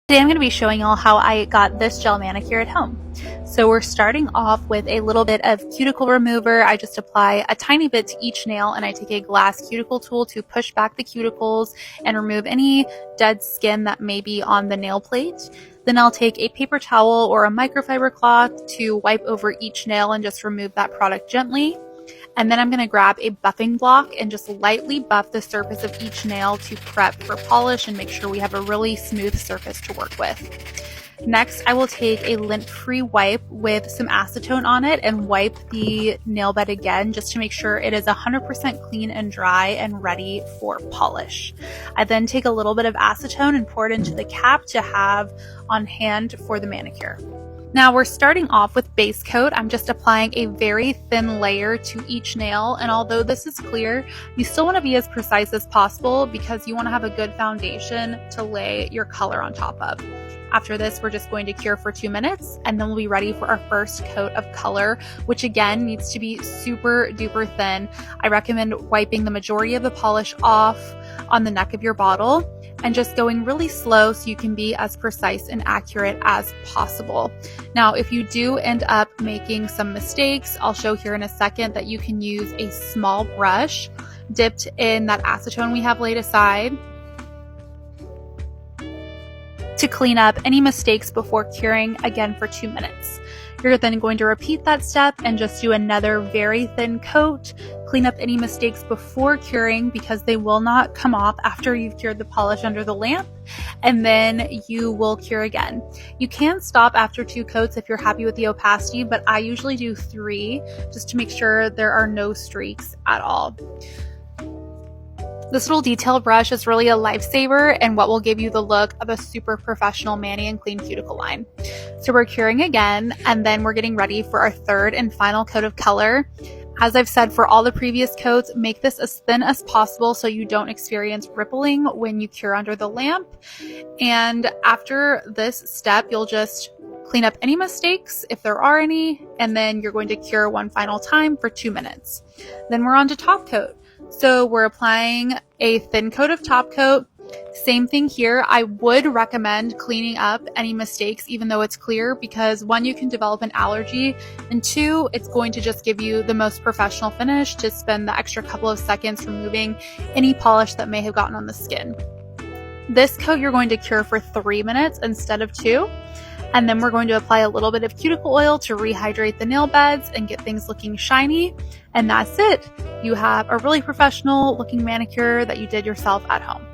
Today I'm going to be showing y'all how I got this gel manicure at home. So we're starting off with a little bit of cuticle remover. I just apply a tiny bit to each nail and I take a glass cuticle tool to push back the cuticles and remove any dead skin that may be on the nail plate. Then I'll take a paper towel or a microfiber cloth to wipe over each nail and just remove that product gently. And then I'm going to grab a buffing block and just lightly buff the surface of each nail to prep for polish and make sure we have a really smooth surface to work with. Next, I will take a lint-free wipe with some acetone on it and wipe the nail bed again just to make sure it is 100% clean and dry and ready for polish. I then take a little bit of acetone and pour it into the cap to have on hand for the manicure. Now we're starting off with base coat. I'm just applying a very thin layer to each nail, and although this is clear, you still want to be as precise as possible because you want to have a good foundation to lay your color on top of. After this, we're just going to cure for 2 minutes, and then we'll be ready for our first coat of color, which again needs to be super duper thin. I recommend wiping the majority of the polish off on the neck of your bottle and just going really slow so you can be as precise and accurate as possible. Now, if you do end up making some mistakes, I'll show here in a second that you can use a small brush dipped in that acetone we have laid aside to clean up any mistakes before curing again for 2 minutes. You're then going to repeat that step and just do another very thin coat. Clean up any mistakes before curing because they will not come off after you've cured the polish under the lamp, and then you will cure again. You can stop after 2 coats if you're happy with the opacity, but I usually do 3 just to make sure there are no streaks at all. This little detail brush is really a lifesaver and what will give you the look of a super professional mani and clean cuticle line. So we're curing again, and then we're getting ready for our third and final coat of color. As I've said for all the previous coats, make this as thin as possible so you don't experience rippling when you cure under the lamp. And after this step, you'll just clean up any mistakes if there are any, and then you're going to cure one final time for 2 minutes. Then we're on to top coat. So we're applying a thin coat of top coat. Same thing here. I would recommend cleaning up any mistakes even though it's clear because 1, you can develop an allergy, and 2, it's going to just give you the most professional finish to spend the extra couple of seconds removing any polish that may have gotten on the skin. This coat you're going to cure for 3 minutes instead of 2. And then we're going to apply a little bit of cuticle oil to rehydrate the nail beds and get things looking shiny. And that's it. You have a really professional looking manicure that you did yourself at home.